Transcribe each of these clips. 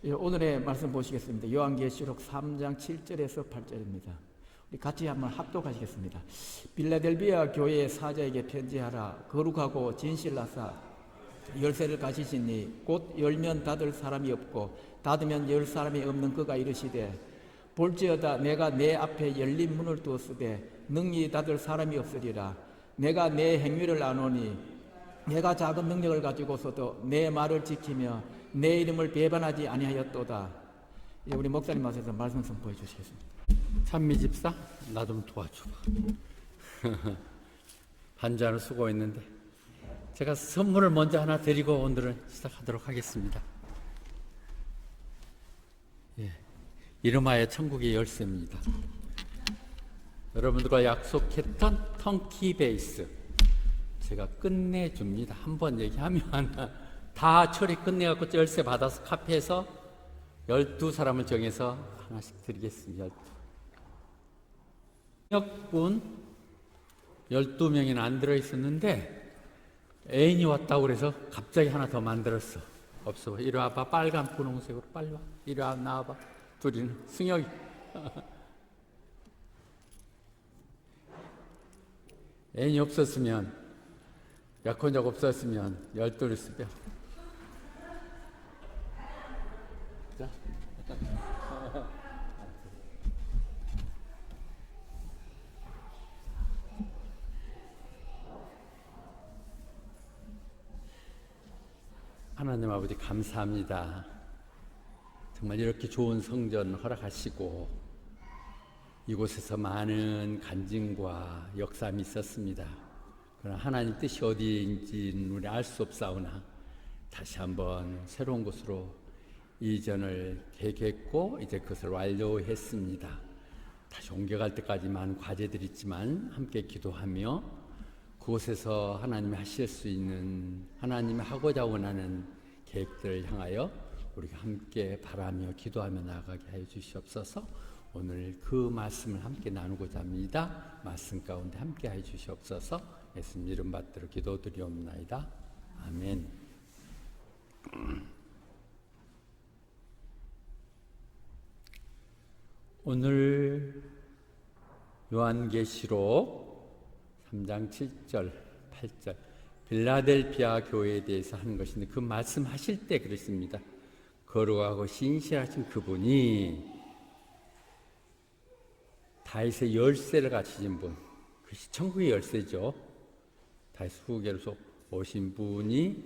오늘의 말씀 보시겠습니다. 요한계시록 3장 7절에서 8절입니다. 우리 같이 한번 합독하시겠습니다. 빌라델비아 교회의 사자에게 편지하라. 거룩하고 진실나사 열쇠를 가지시니 곧 열면 닫을 사람이 없고 닫으면 열 사람이 없는 그가 이르시되 볼지어다 내가 내 앞에 열린 문을 두었으되 능히 닫을 사람이 없으리라. 내가 내 행위를 아노니 내가 작은 능력을 가지고서도 내 말을 지키며 내 이름을 배반하지 아니하였도다. 우리 목사님 앞에서 말씀 선포해 주시겠습니다. 찬미 집사, 나 좀 도와줘봐. 반주하는 수고했는데 제가 선물을 먼저 하나 드리고 오늘은 시작하도록 하겠습니다. 이름하여 천국의 열쇠입니다. 여러분들과 약속했던 턴키 베이스 제가 끝내줍니다. 한번 얘기하면 다 처리 끝내갖고 열쇠 받아서 카페에서 12사람을 정해서 하나씩 드리겠습니다. 12분 12명이나 안 들어있었는데 애인이 왔다고 그래서 갑자기 하나 더 만들었어. 없어. 이리 와봐. 빨간 분홍색으로 빨리 와. 이리 와. 나와봐. 둘이는 승혁이. 애인이 없었으면 약혼자가 없었으면 12를 쓰며 자. 하나님 아버지 감사합니다. 정말 이렇게 좋은 성전 허락하시고 이곳에서 많은 간증과 역사함이 있었습니다. 그러나 하나님 뜻이 어디인지는 우리 알 수 없사오나 다시 한번 새로운 곳으로 이전을 계획했고 이제 그것을 완료했습니다. 다시 옮겨갈 때까지 많은 과제들이 있지만 함께 기도하며 그곳에서 하나님이 하실 수 있는 하나님이 하고자 원하는 계획들을 향하여 우리가 함께 바라며 기도하며 나아가게 하여 주시옵소서. 오늘 그 말씀을 함께 나누고자 합니다. 말씀 가운데 함께 하여 주시옵소서. 예수님 이름 받들어 기도드리옵나이다. 아멘. 오늘 요한계시록 3장 7절 8절 빌라델비아 교회에 대해서 하는 것인데 그 말씀하실 때 그랬습니다. 거룩하고 신실하신 그분이 다윗의 열쇠를 가지신 분, 그것이 천국의 열쇠죠. 다윗 후계로서 오신 분이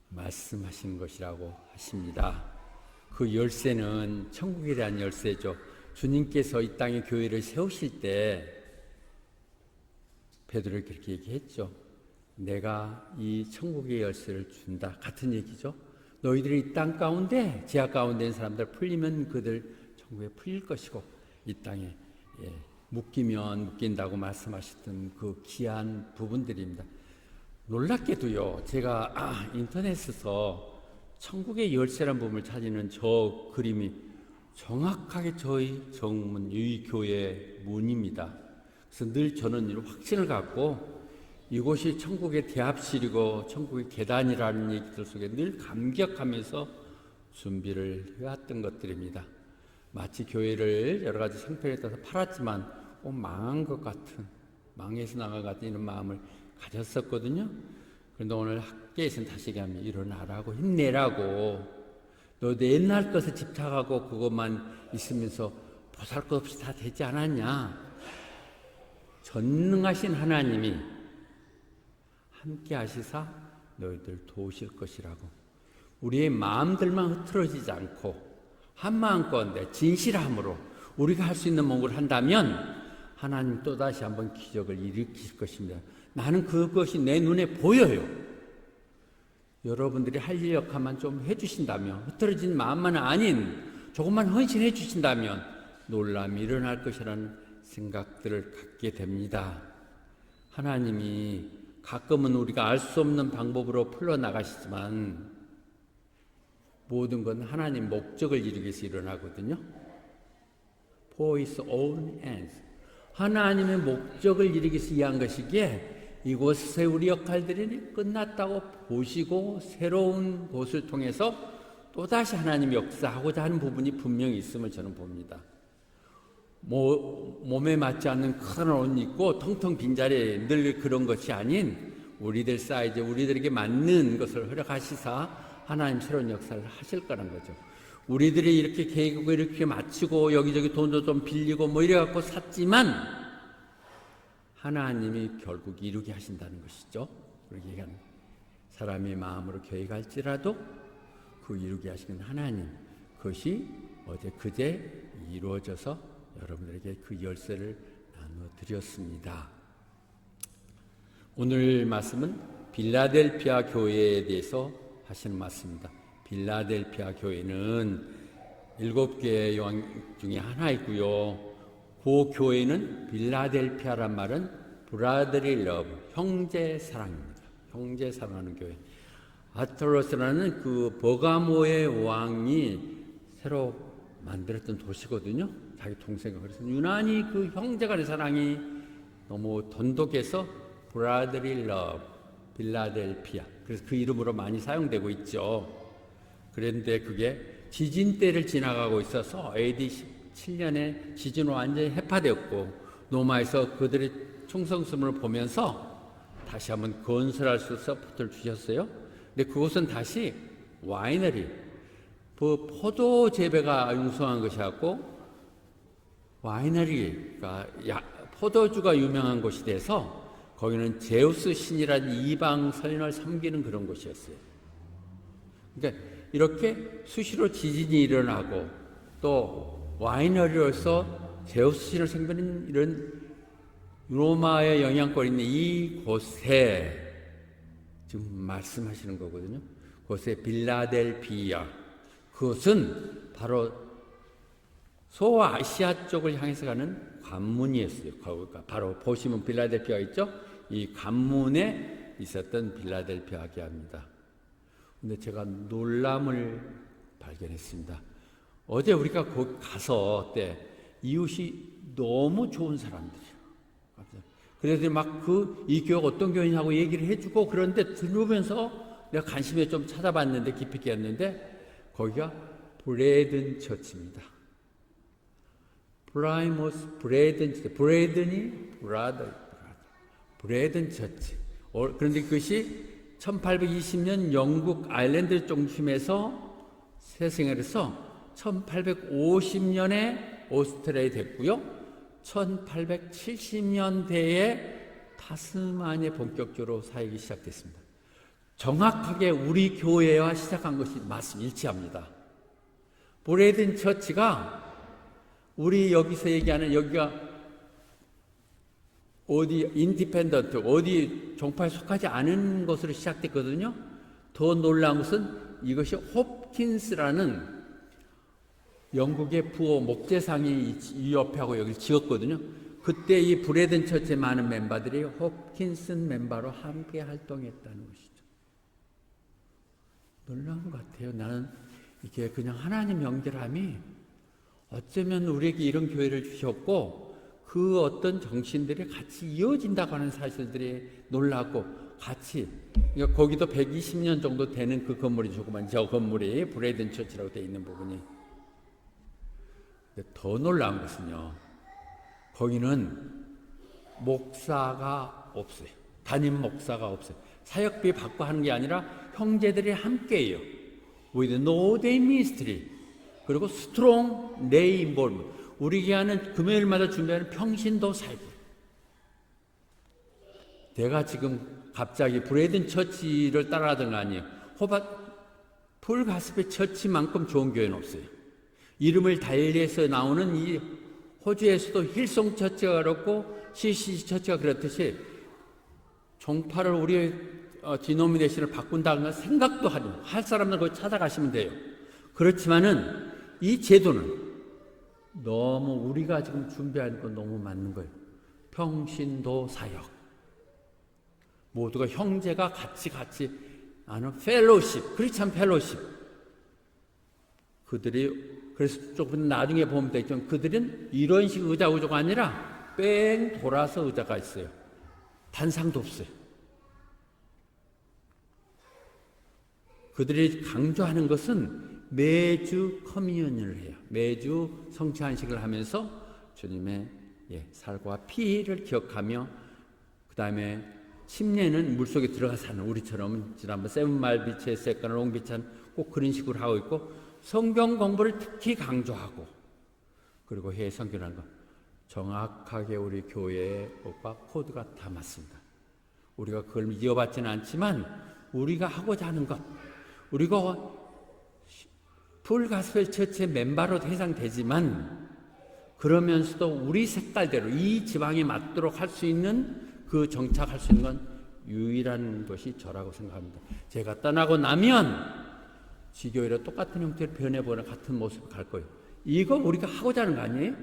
말씀하신 것이라고 하십니다. 그 열쇠는 천국에 대한 열쇠죠. 주님께서 이 땅에 교회를 세우실 때 베드로를 그렇게 얘기했죠. 내가 이 천국의 열쇠를 준다. 같은 얘기죠. 너희들이 이 땅 가운데 지하 가운데 있는 사람들 풀리면 그들 천국에 풀릴 것이고 이 땅에 묶이면 묶인다고 말씀하셨던 그 귀한 부분들입니다. 놀랍게도요. 제가 인터넷에서 천국의 열쇠란 부분을 찾는 저 그림이 정확하게 저희 정문 유의교회 문입니다. 그래서 늘 저는 이런 확신을 갖고 이곳이 천국의 대합실이고 천국의 계단이라는 얘기들 속에 늘 감격하면서 준비를 해왔던 것들입니다. 마치 교회를 여러 가지 형편에 따라서 팔았지만 망한 것 같은, 망해서 나간 것 같은 이런 마음을 가졌었거든요. 그런데 오늘 학교에서는 다시 얘기하면 일어나라고 힘내라고 너도 옛날 것에 집착하고 그것만 있으면서 보잘것없이 다 되지 않았냐. 전능하신 하나님이 함께 하시사 너희들 도우실 것이라고. 우리의 마음들만 흐트러지지 않고 한마음껏 진실함으로 우리가 할 수 있는 뭔가를 한다면 하나님 또다시 한번 기적을 일으키실 것입니다. 나는 그것이 내 눈에 보여요. 여러분들이 할 일 역할만 좀 해주신다면, 흐트러진 마음만 아닌 조금만 헌신해 주신다면 놀람이 일어날 것이라는 생각들을 갖게 됩니다. 하나님이 가끔은 우리가 알 수 없는 방법으로 풀어나가시지만 모든 건 하나님 목적을 이루기 위해서 일어나거든요. For his own ends. 하나님의 목적을 이루기 위해서 이해한 것이기에 이곳에서 우리 역할들이 끝났다고 보시고 새로운 곳을 통해서 또다시 하나님이 역사하고자 하는 부분이 분명히 있음을 저는 봅니다. 몸에 맞지 않는 큰 옷 입고 텅텅 빈자리에 늘 그런 것이 아닌 우리들 사이즈, 우리들에게 맞는 것을 허락하시사 하나님 새로운 역사를 하실 거란 거죠. 우리들이 이렇게 계획을 이렇게 맞추고 여기저기 돈도 좀 빌리고 뭐 이래갖고 샀지만 하나님이 결국 이루게 하신다는 것이죠. 그렇게 얘기하는 사람의 마음으로 계획할지라도 그 이루게 하시는 하나님, 그것이 어제 그제 이루어져서 여러분들에게 그 열쇠를 나누어 드렸습니다. 오늘 말씀은 빌라델피아 교회에 대해서 하시는 말씀입니다. 빌라델피아 교회는 7개의 요한 중에 하나이고요. 그 교회는 빌라델피아란 말은 브라더리 러브, 형제 사랑입니다. 형제 사랑하는 교회. 아토로스라는 그 버가모의 왕이 새로 만들었던 도시거든요. 자기 동생과. 그래서 유난히 그 형제간의 사랑이 너무 돈독해서 브라더리 러브, 빌라델피아. 그래서 그 이름으로 많이 사용되고 있죠. 그런데 그게 지진 때를 지나가고 있어서 AD 17년에 지진으로 완전히 해파되었고 로마에서 그들의 충성심을 보면서 다시 한번 건설할 수 있어서 포트를 주셨어요. 근데 그곳은 다시 와이너리, 포도 재배가 융성한 것이었고 와이너리가 포도주가 유명한 곳이 돼서 거기는 제우스 신이라는 이방 선인을 섬기는 그런 곳이었어요. 그러니까 이렇게 수시로 지진이 일어나고 또 와이너리로서 제우스 신을 섬기는 이런 로마의 영향권이 있는 이곳에 지금 말씀하시는 거거든요. 그곳에 빌라델피아, 그것은 바로 소아시아 쪽을 향해서 가는 관문이었어요. 그러니까 바로 보시면 빌라델피아 있죠? 이 관문에 있었던 빌라델피아 교회입니다. 근데 제가 놀람을 발견했습니다. 어제 우리가 거기 가서 때 이웃이 너무 좋은 사람들이에요. 그래서 막 이 교회가 어떤 교회냐고 얘기를 해주고 그런데 들으면서 내가 관심에 좀 찾아봤는데 깊이 있게 했는데 거기가 브레든 처치입니다. 프라이머스 브레든 처치. 브레든이 브레든 처치. 그런데 그것이 1820년 영국 아일랜드 중심에서 세생해서 1850년에 오스트레일리아에 됐고요. 1870년대에 타스마니아에 본격적으로 사역이 시작됐습니다. 정확하게 우리 교회와 시작한 것이 맞습니다. 일치합니다. 브레든 처치가 우리 여기서 얘기하는 여기가 어디 인디펜던트 어디 종파에 속하지 않은 것으로 시작됐거든요. 더 놀라운 것은 이것이 홉킨스라는 영국의 부호 목재상이 이 옆에 하고 여기를 지었거든요. 그때 이 브레든 처치의 많은 멤버들이 홉킨슨 멤버로 함께 활동했다는 것이죠. 놀라운 것 같아요. 나는 이게 그냥 하나님 연결함이 어쩌면 우리에게 이런 교회를 주셨고 그 어떤 정신들이 같이 이어진다고 하는 사실들이 놀랍고 같이 그러니까 거기도 120년 정도 되는 그 건물이 조그만 저 건물이 브레든 처치라고 되어 있는 부분이 더 놀라운 것은요. 거기는 목사가 없어요. 담임 목사가 없어요. 사역비 받고 하는 게 아니라 형제들이 함께해요. With no day ministry. 그리고 strong lay involvement. 우리가 하는 금요일마다 준비하는 평신도 사역. 내가 지금 갑자기 브레든 처치를 따라가던 거 아니에요. 풀 가스페 처치만큼 좋은 교회는 없어요. 이름을 달리해서 나오는 이 호주에서도 힐송 처치가 그렇고 CCC 처치가 그렇듯이 종파를 우리의 디노미네이션을 바꾼다는 생각도 할 사람들 거기 찾아가시면 돼요. 그렇지만은 이 제도는 너무 우리가 지금 준비하는 건 너무 맞는 거예요. 평신도 사역. 모두가 형제가 같이 하는 펠로십, 크리스찬 펠로십. 그들이 그래서 조금 나중에 보면 되겠지만 그들은 이런 식 의자 구조가 아니라 뺑 돌아서 의자가 있어요. 단상도 없어요. 그들이 강조하는 것은 매주 커뮤니언을 해요. 매주 성찬식을 하면서 주님의 살과 피를 기억하며 그 다음에 침례는 물속에 들어가 사는 우리처럼 지난번 세븐마일 비치에 세컨 롱비치는 꼭 그런 식으로 하고 있고 성경 공부를 특히 강조하고 그리고 해외 선교라는 거 정확하게 우리 교회의 것과 코드가 다 맞습니다. 우리가 그걸 이어받지는 않지만 우리가 하고자 하는 것 우리가 풀가스펠 처치의 멤버로 해당되지만 그러면서도 우리 색깔대로 이 지방에 맞도록 할 수 있는 그 정착할 수 있는 건 유일한 것이 저라고 생각합니다. 제가 떠나고 나면 지교회로 똑같은 형태로 변해보는 같은 모습을 갈 거예요. 이거 우리가 하고자 하는 거 아니에요?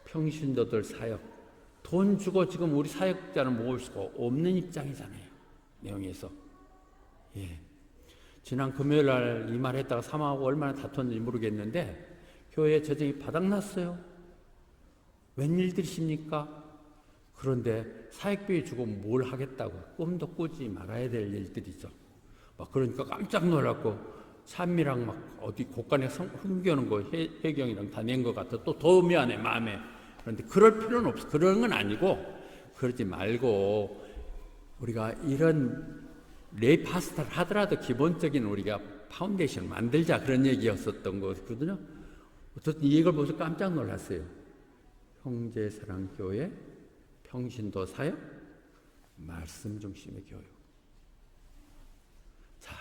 평신도들 사역 돈 주고 지금 우리 사역자를 모을 수가 없는 입장이잖아요. 내용에서 지난 금요일 날 이 말 했다가 사망하고 얼마나 다퉜는지 모르겠는데 교회에 재정이 바닥났어요. 웬일들이십니까? 그런데 사역비 주고 뭘 하겠다고 꿈도 꾸지 말아야 될 일들이죠. 막 그러니까 깜짝 놀랐고 찬미랑 막 어디 곳간에 흥겨는 거 해경이랑 다 낸 것 같아. 또 더 미안해 마음에. 그런데 그럴 필요는 없어. 그런 건 아니고 그러지 말고 우리가 이런 레이 파스타를 하더라도 기본적인 우리가 파운데이션을 만들자 그런 얘기였었던 거거든요. 어쨌든 이 얘기를 보면서 깜짝 놀랐어요. 형제사랑교회 평신도 사역 말씀 중심의 교육. 자,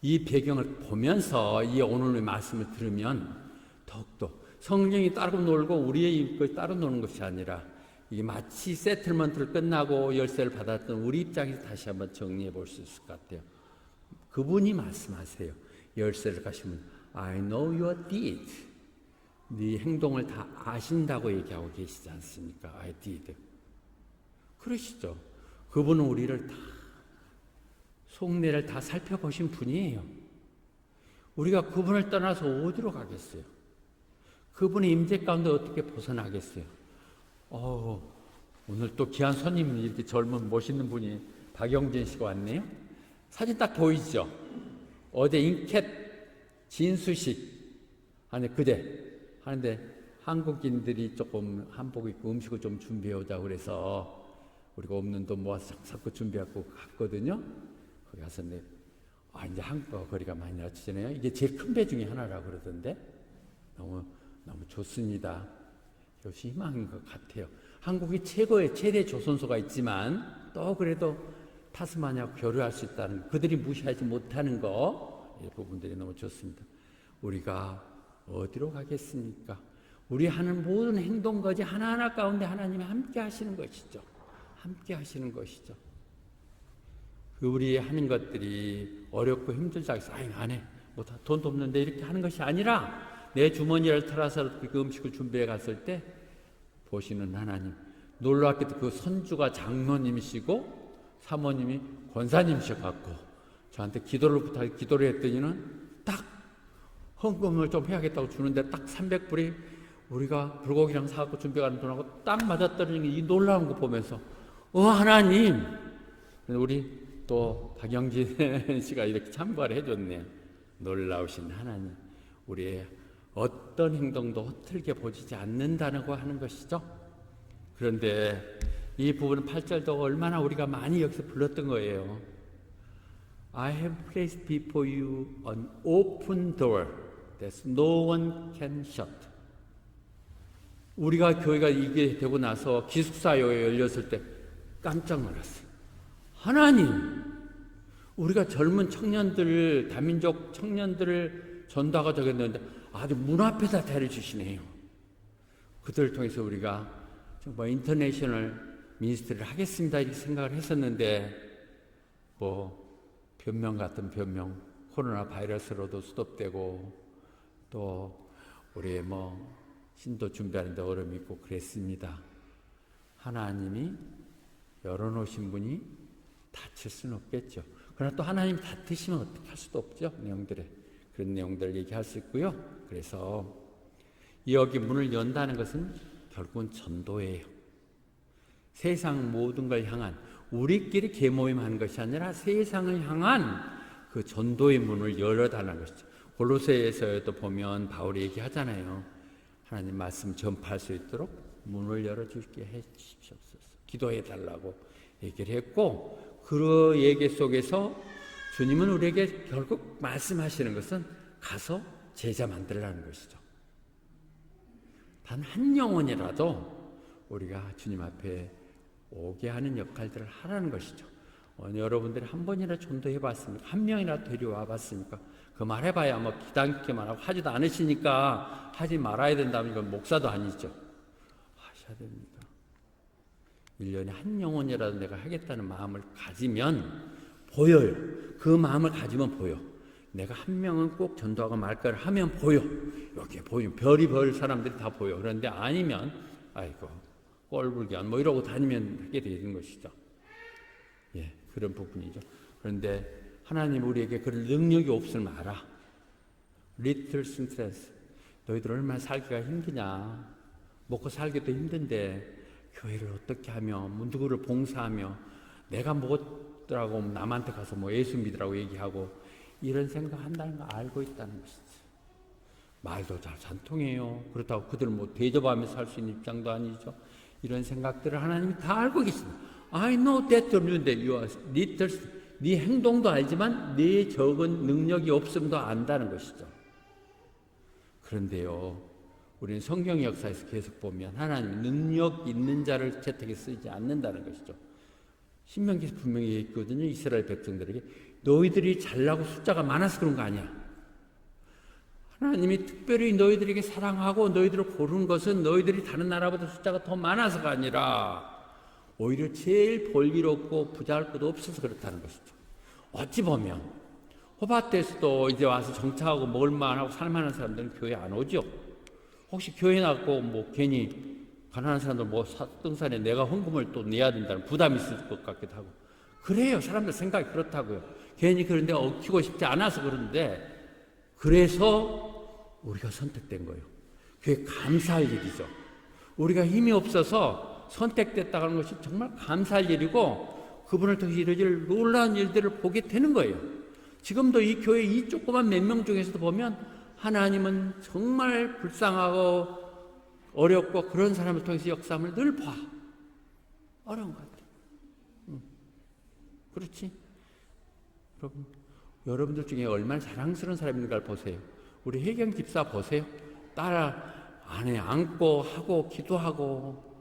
이 배경을 보면서 이 오늘의 말씀을 들으면 더욱더 성령이 따로 놀고 우리의 것이 따로 노는 것이 아니라 이게 마치 세틀먼트를 끝나고 열쇠를 받았던 우리 입장에서 다시 한번 정리해 볼 수 있을 것 같아요. 그분이 말씀하세요. 열쇠를 가시면 I know your deed. 네 행동을 다 아신다고 얘기하고 계시지 않습니까? I did. 그러시죠. 그분은 우리를 다 속내를 다 살펴보신 분이에요. 우리가 그분을 떠나서 어디로 가겠어요? 그분의 임재 가운데 어떻게 벗어나겠어요? 오늘 또 귀한 손님 이렇게 젊은 멋있는 분이 박영진 씨가 왔네요. 사진 딱 보이죠? 어제 인캣 진수식 하는데 한국인들이 조금 한복 입고 음식을 좀 준비해 오자고 그래서 우리가 없는 돈 모아서 자꾸 준비하고 갔거든요. 거기 가서 이제 한국과 거리가 많이 낮추잖아요. 이게 제일 큰 배 중에 하나라고 그러던데 너무 좋습니다. 이것이 희망인 것 같아요. 한국이 최고의 최대 조선소가 있지만 또 그래도 타스마니아와 교류할 수 있다는 그들이 무시하지 못하는 거 이 부분들이 너무 좋습니다. 우리가 어디로 가겠습니까? 우리 하는 모든 행동까지 하나하나 가운데 하나님이 함께 하시는 것이죠. 함께 하시는 것이죠. 우리 하는 것들이 어렵고 힘들다 해서 안 해. 돈도 없는데 이렇게 하는 것이 아니라 내 주머니를 털어서 그 음식을 준비해 갔을 때 보시는 하나님. 놀랍게도 그 손주가 장로님이시고 사모님이 권사님이셔갖고 저한테 기도를 했더니는 딱 헌금을 좀 해야겠다고 주는데 딱 300불이 우리가 불고기랑 사갖고 준비하는 돈하고 딱 맞아떨어지는 이 놀라운 거 보면서 하나님 우리 또 박영진 씨가 이렇게 참가를 해줬네. 놀라우신 하나님 우리의 어떤 행동도 허틀게 보이지 않는다고 하는 것이죠. 그런데 이 부분은 8절도 얼마나 우리가 많이 여기서 불렀던 거예요. I have placed before you an open door that no one can shut. 우리가 교회가 이게 되고 나서 기숙사요에 열렸을 때 깜짝 놀랐어요. 하나님, 우리가 젊은 청년들, 다민족 청년들을 전도하고 적였는데 아주 문 앞에다 데려주시네요. 그들을 통해서 우리가 정말 인터내셔널 미니스트리를 하겠습니다 이렇게 생각을 했었는데 변명 같은 변명, 코로나 바이러스로도 수독되고 또 우리의 신도 준비하는데 어려움이 있고 그랬습니다. 하나님이 열어놓으신 분이 닫힐 수는 없겠죠. 그러나 또 하나님이 닫으시면 어떻게 할 수도 없죠. 그런 내용들을 얘기할 수 있고요. 그래서 여기 문을 연다는 것은 결국은 전도예요. 세상 모든 걸 향한 우리끼리 계모임하는 것이 아니라 세상을 향한 그 전도의 문을 열어달라는 것이죠. 골로새에서도 보면 바울이 얘기하잖아요. 하나님 말씀 전파할 수 있도록 문을 열어주게 해 주십시옵소서. 기도해 달라고 얘기를 했고, 그 얘기 속에서 주님은 우리에게 결국 말씀하시는 것은 가서 제자 만들라는 것이죠. 단 한 영혼이라도 우리가 주님 앞에 오게 하는 역할들을 하라는 것이죠. 여러분들이 한 번이나 전도해 봤습니까? 한 명이나 데려와 봤습니까? 그 말 해봐야 뭐 기다리기만 하고 하지도 않으시니까 하지 말아야 된다면 이건 목사도 아니죠. 하셔야 됩니다. 1년에 한 영혼이라도 내가 하겠다는 마음을 가지면 보여요. 그 마음을 가지면 보여. 내가 한 명은 꼭 전도하고 말 걸 하면 보여. 여기에 보이면 별이 별 사람들이 다 보여. 그런데 아니면 아이고 꼴불견 뭐 이러고 다니면 하게 되는 것이죠. 예, 그런 부분이죠. 그런데 하나님 우리에게 그럴 능력이 없으면 알아. Little stress. 너희들 얼마나 살기가 힘드냐. 먹고 살기도 힘든데 교회를 어떻게 하며 누구를 봉사하며 내가 먹었더라고 남한테 가서 뭐 예수 믿으라고 얘기하고 이런 생각한다는 거 알고 있다는 것이지. 말도 잘 안 통해요. 그렇다고 그들 뭐 대접하며 살 수 있는 입장도 아니죠. 이런 생각들을 하나님이 다 알고 계십니다. I know that you are little. 네 행동도 알지만 네 적은 능력이 없음도 안다는 것이죠. 그런데요, 우리는 성경 역사에서 계속 보면 하나님 능력 있는 자를 채택에 쓰지 않는다는 것이죠. 신명기에서 분명히 얘기했거든요. 이스라엘 백성들에게 너희들이 잘나고 숫자가 많아서 그런 거 아니야. 하나님이 특별히 너희들에게 사랑하고 너희들을 고르는 것은 너희들이 다른 나라보다 숫자가 더 많아서가 아니라 오히려 제일 볼일없고 부자할 것도 없어서 그렇다는 것이죠. 어찌 보면 호밭에서도 이제 와서 정착하고 먹을만하고 살만한 사람들은 교회 안 오죠. 혹시 교회 나고 뭐 괜히 가난한 사람들 뭐 등산에 내가 헌금을 또 내야 된다는 부담이 있을 것 같기도 하고 그래요. 사람들 생각이 그렇다고요. 괜히 그런데 얽히고 싶지 않아서 그런데 그래서 우리가 선택된 거예요. 그게 감사할 일이죠. 우리가 힘이 없어서 선택됐다는 것이 정말 감사할 일이고 그분을 통해 이루어질 놀라운 일들을 보게 되는 거예요. 지금도 이 교회 이 조그만 몇 명 중에서도 보면 하나님은 정말 불쌍하고 어렵고 그런 사람을 통해서 역사함을 늘 봐. 어려운 것 같아. 그렇지? 여러분들 중에 얼마나 자랑스러운 사람인가를 보세요. 우리 혜경 집사 보세요. 딸 안에 안고 하고 기도하고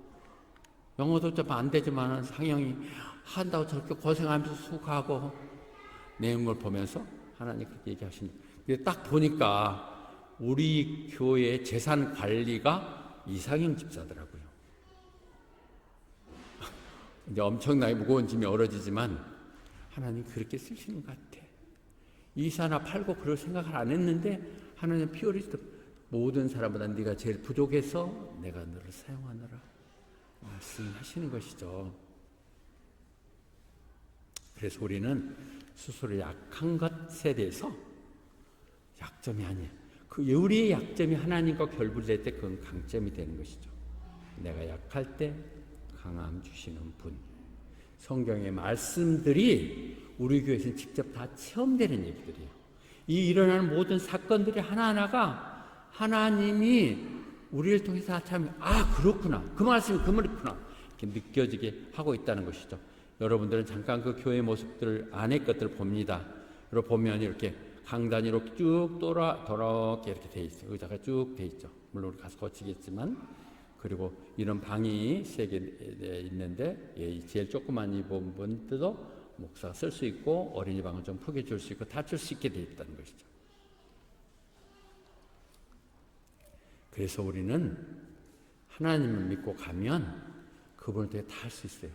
영어도 좀 안 되지만 상영이 한다고 저렇게 고생하면서 수고하고 내는 걸 보면서 하나님 그렇게 얘기하신다. 근데 딱 보니까 우리 교회 재산 관리가 이상형 집사더라고요. 이제 엄청나게 무거운 짐이 어려지지만 하나님 그렇게 쓰시는 것 같아. 이사 하나 팔고 그럴 생각을 안 했는데 하나님 피어리스트 모든 사람보다 네가 제일 부족해서 내가 너를 사용하노라 말씀하시는 것이죠. 그래서 우리는 스스로 약한 것에 대해서 약점이 아니에요. 그 우리의 약점이 하나님과 결부될 때 그건 강점이 되는 것이죠. 내가 약할 때 강함 주시는 분. 성경의 말씀들이 우리 교회에서는 직접 다 체험되는 얘기들이에요. 이 일어나는 모든 사건들이 하나하나가 하나님이 우리를 통해서 참 그렇구나. 그 말씀이 그 말이구나. 이렇게 느껴지게 하고 있다는 것이죠. 여러분들은 잠깐 그 교회 모습들 안의 것들을 봅니다. 그리고 보면 이렇게 강단이 이렇게 쭉 돌아게 이렇게 돼 있어요. 의자가 쭉 돼 있죠. 물론 가서 고치겠지만 그리고 이런 방이 3개 있는데 제일 조그만 이 부분도 목사가 쓸 수 있고 어린이방은 좀 크게 줄 수 있고 다 줄 수 있게 돼 있다는 것이죠. 그래서 우리는 하나님을 믿고 가면 그분을 통해 다 할 수 있어요.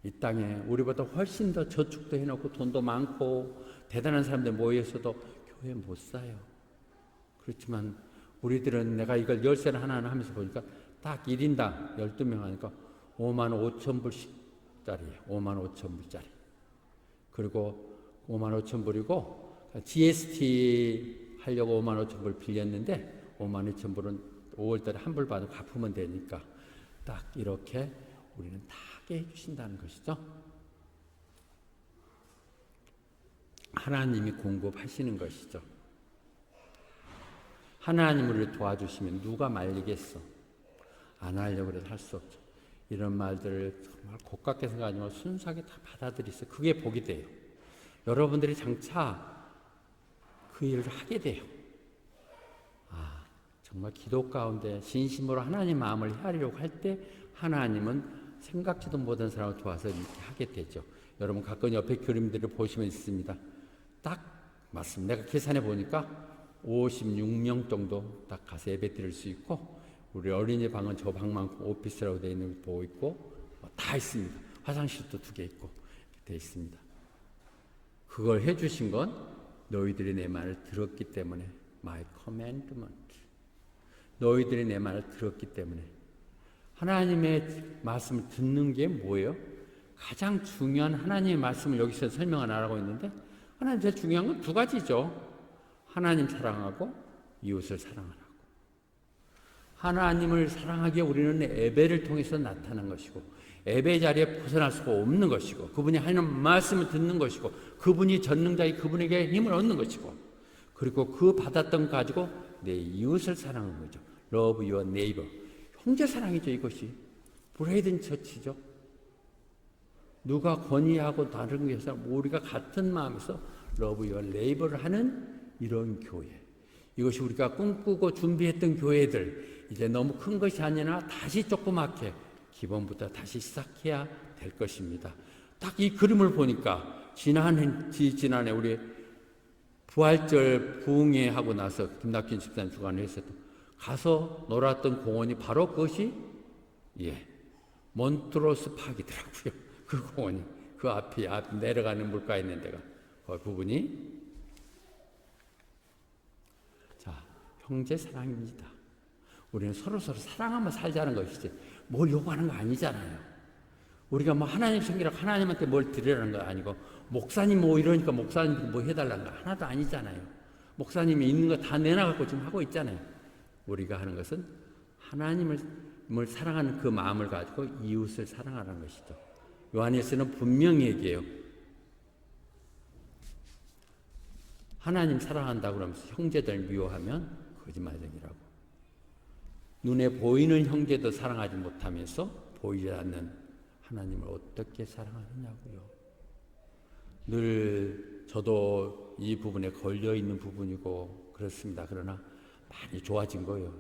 이 땅에 우리보다 훨씬 더 저축도 해놓고 돈도 많고 대단한 사람들 모여있어도 교회 못 사요. 그렇지만 우리들은 내가 이걸 열쇠를 하나하나 하면서 보니까 딱 1인당 12명 하니까 55,000불씩짜리예요. 55,000불짜리. 그리고 55,000불이고 GST 하려고 55,000불 빌렸는데 52,000불은 5월달에 한 불 받고 갚으면 되니까 딱 이렇게 우리는 다 하게 해주신다는 것이죠. 하나님이 공급하시는 것이죠. 하나님 우리를 도와주시면 누가 말리겠어? 안 하려고 해도 할 수 없죠. 이런 말들을 정말 고깝게 생각하지 말고 순수하게 다 받아들이세요. 그게 복이 돼요. 여러분들이 장차 그 일을 하게 돼요. 정말 기도 가운데 진심으로 하나님 마음을 헤아리려고 할 때 하나님은 생각지도 못한 사람을 도와서 이렇게 하게 되죠. 여러분 가끔 옆에 그림들을 보시면 있습니다. 딱 맞습니다. 내가 계산해 보니까 56명 정도 딱 가서 예배 드릴 수 있고, 우리 어린이 방은 저 방만큼 오피스라고 되어 있는 걸 보고 있고, 다 있습니다. 화장실도 2개 있고 되어 있습니다. 그걸 해주신 건 너희들이 내 말을 들었기 때문에, my commandment. 너희들이 내 말을 들었기 때문에. 하나님의 말씀을 듣는 게 뭐예요? 가장 중요한 하나님의 말씀을 여기서 설명 안 하고 있는데, 하나님 제일 중요한 건 2가지죠. 하나님 사랑하고 이웃을 사랑하라고. 하나님을 사랑하기에 우리는 예배를 통해서 나타난 것이고, 예배 자리에 벗어날 수가 없는 것이고, 그분이 하나님 말씀을 듣는 것이고, 그분이 전능자의 그분에게 힘을 얻는 것이고, 그리고 그 받았던 거 가지고 내 이웃을 사랑하는 거죠. Love your neighbor. 형제 사랑이죠, 이것이. 브레이든 처치죠. 누가 권위하고 다른 것이 아니라 우리가 같은 마음에서 Love your neighbor를 하는 이런 교회. 이것이 우리가 꿈꾸고 준비했던 교회들, 이제 너무 큰 것이 아니라 다시 조그맣게 기본부터 다시 시작해야 될 것입니다. 딱 이 그림을 보니까 지난해 우리 부활절 부흥회 하고 나서 김낙균 집사님 주관을 했어도 가서 놀았던 공원이 바로 그것이 몬트로스 파크이더라고요. 그 공원이 그 앞이 내려가는 물가 있는 데가 그 부분이 형제 사랑입니다. 우리는 서로 사랑하며 살자는 것이지 뭘 요구하는 거 아니잖아요. 우리가 뭐 하나님 생기라고 하나님한테 뭘 드리라는 거 아니고, 목사님 뭐 이러니까 목사님 뭐 해달라는 거 하나도 아니잖아요. 목사님이 있는 거 다 내놔갖고 지금 하고 있잖아요. 우리가 하는 것은 하나님을 사랑하는 그 마음을 가지고 이웃을 사랑하라는 것이죠. 요한일서는 분명히 얘기해요. 하나님 사랑한다고 그러면서 형제들 미워하면 거짓말쟁이라고. 눈에 보이는 형제도 사랑하지 못하면서 보이지 않는 하나님을 어떻게 사랑하느냐고요. 늘 저도 이 부분에 걸려 있는 부분이고 그렇습니다. 그러나 많이 좋아진 거예요.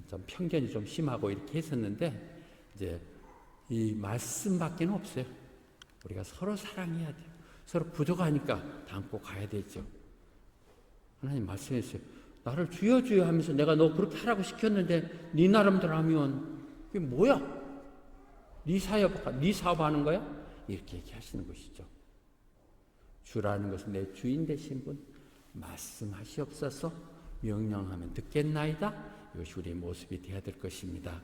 좀 편견이 좀 심하고 이렇게 했었는데 이제 이 말씀밖에 없어요. 우리가 서로 사랑해야 돼요. 서로 부족하니까 담고 가야 되죠. 하나님 말씀했어요. 나를 주여 주여 하면서 내가 너 그렇게 하라고 시켰는데 네 나름대로 하면 그게 뭐야? 네 사업하는 거야? 이렇게 얘기하시는 것이죠. 주라는 것은 내 주인 되신 분, 말씀하시옵소서, 명령하면 듣겠나이다. 이것이 우리의 모습이 되어야 될 것입니다.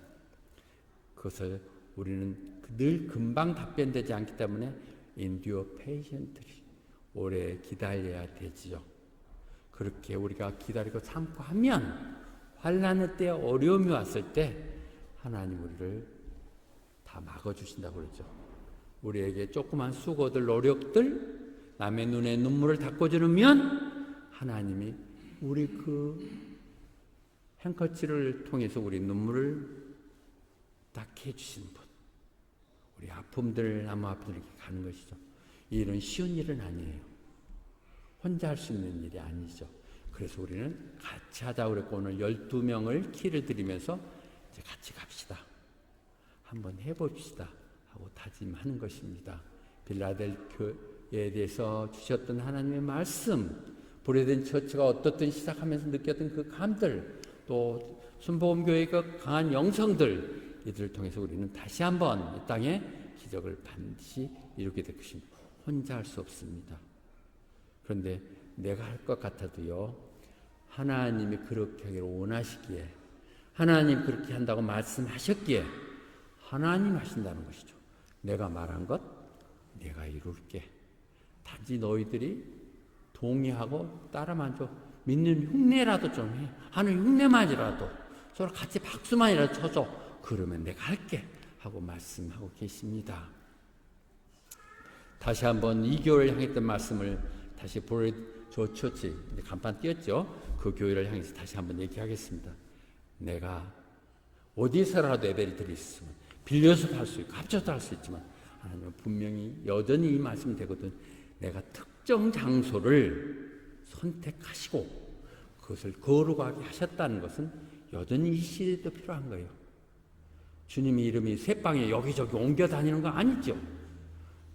그것을 우리는 늘 금방 답변되지 않기 때문에 endure patiently, 오래 기다려야 되지요. 그렇게 우리가 기다리고 참고 하면 환난의 때, 어려움이 왔을 때 하나님 우리를 다 막아주신다고 그러죠. 우리에게 조그만 수고들, 노력들, 남의 눈에 눈물을 닦아주면 하나님이 우리 그 행커치를 통해서 우리 눈물을 닦게 해주시는 분, 우리 아픔들, 남은 아픔들 이렇게 가는 것이죠. 이 일은 쉬운 일은 아니에요. 혼자 할 수 있는 일이 아니죠. 그래서 우리는 같이 하자고 그랬고, 오늘 12명을 키를 드리면서 이제 같이 갑시다. 한번 해봅시다 하고 다짐하는 것입니다. 빌라델교회에 대해서 주셨던 하나님의 말씀, 브레이든 처치가 어떻든 시작하면서 느꼈던 그 감들, 또 순복음교회의 그 강한 영성들, 이들을 통해서 우리는 다시 한번 이 땅에 기적을 반드시 이루게 될 것입니다. 혼자 할 수 없습니다. 그런데 내가 할 것 같아도요, 하나님이 그렇게 하기를 원하시기에, 하나님 그렇게 한다고 말씀하셨기에 하나님 하신다는 것이죠. 내가 말한 것 내가 이룰게. 단지 너희들이 동의하고 따라만 줘. 믿는 흉내라도 좀 해. 하는 흉내만이라도 서로 같이 박수만이라도 쳐줘. 그러면 내가 할게 하고 말씀하고 계십니다. 다시 한번 2개월 향했던 말씀을 다시 조처치 간판 띄었죠. 그 교회를 향해서 다시 한번 얘기하겠습니다. 내가 어디서라도 예배를 드릴 수 있으면 빌려서도 할 수 있고 합쳐도 할 수 있지만 하나님은 분명히 여전히 이 말씀이 되거든. 내가 특정 장소를 선택하시고 그것을 거룩하게 하셨다는 것은 여전히 이 시대에도 필요한 거예요. 주님의 이름이 새방에 여기저기 옮겨 다니는 거 아니죠.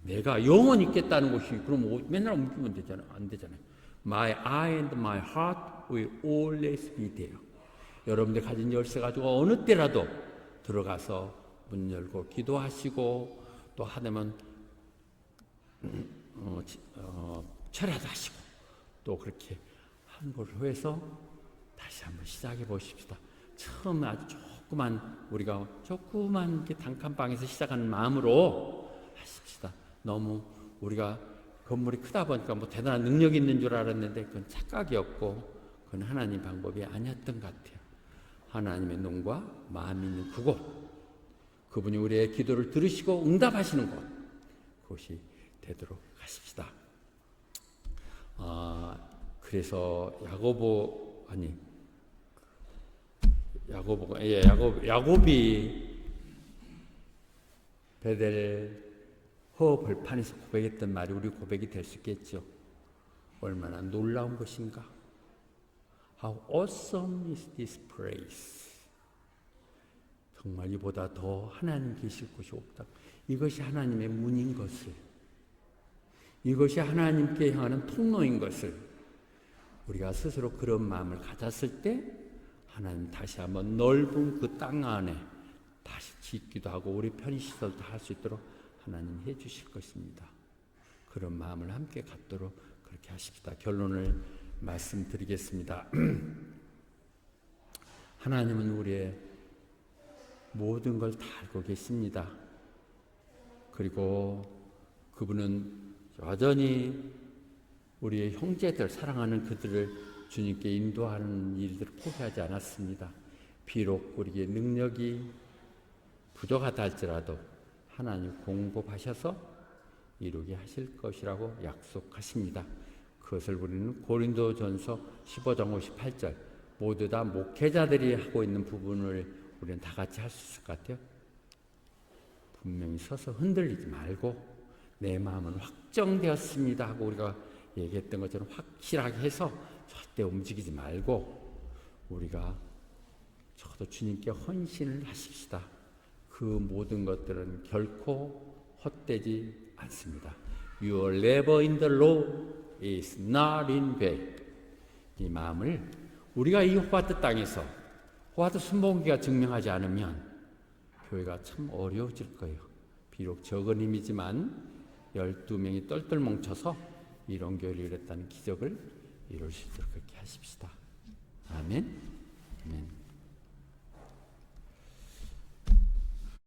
내가 영원히 있겠다는 것이 그럼 맨날 옮기면 되잖아요. 안 되잖아요. My eye and my heart will always be there. 여러분들 가진 열쇠 가지고 어느 때라도 들어가서 문 열고 기도하시고 또 하려면 철야도 하시고 또 그렇게 하는 걸 해서 다시 한번 시작해 보십시다. 처음 아주 우리가 조그만 이렇게 단칸방에서 시작하는 마음으로 하십시다. 너무 우리가 건물이 크다 보니까 뭐 대단한 능력이 있는 줄 알았는데 그건 착각이었고 그건 하나님 방법이 아니었던 것 같아요. 하나님의 눈과 마음이 있는 그곳, 그분이 우리의 기도를 들으시고 응답하시는 곳, 그것이 되도록 하십시다. 그래서 야곱이 베델 허 벌판에서 고백했던 말이 우리 고백이 될 수 있겠죠. 얼마나 놀라운 것인가. How awesome is this place. 정말 이보다 더 하나님 계실 곳이 없다. 이것이 하나님의 문인 것을, 이것이 하나님께 향하는 통로인 것을 우리가 스스로 그런 마음을 가졌을 때 하나님 다시 한번 넓은 그 땅 안에 다시 짓기도 하고 우리 편의시설도 할 수 있도록 하나님 해주실 것입니다. 그런 마음을 함께 갖도록 그렇게 하십시다. 결론을 말씀드리겠습니다. 하나님은 우리의 모든 걸 다 알고 계십니다. 그리고 그분은 여전히 우리의 형제들, 사랑하는 그들을 주님께 인도하는 일들을 포기하지 않았습니다. 비록 우리의 능력이 부족하다 할지라도 하나님 공급하셔서 이루게 하실 것이라고 약속하십니다. 그것을 우리는 고린도전서 15장 58절 모두 다 목회자들이 하고 있는 부분을 우리는 다 같이 할 수 있을 것 같아요. 분명히 서서 흔들리지 말고 내 마음은 확정되었습니다 하고 우리가 얘기했던 것처럼 확실하게 해서 절대 움직이지 말고 우리가 적어도 주님께 헌신을 하십시다. 그 모든 것들은 결코 헛되지 않습니다. Your labor in the Lord is not in vain. 이 마음을 우리가 이 호화트 땅에서 호화트 순복음기가 증명하지 않으면 교회가 참 어려워질 거예요. 비록 적은 힘이지만 12명이 똘똘 뭉쳐서 이런 교회를 이뤘다는 기적을 이룰 수 있도록 그렇게 하십시다. 아멘.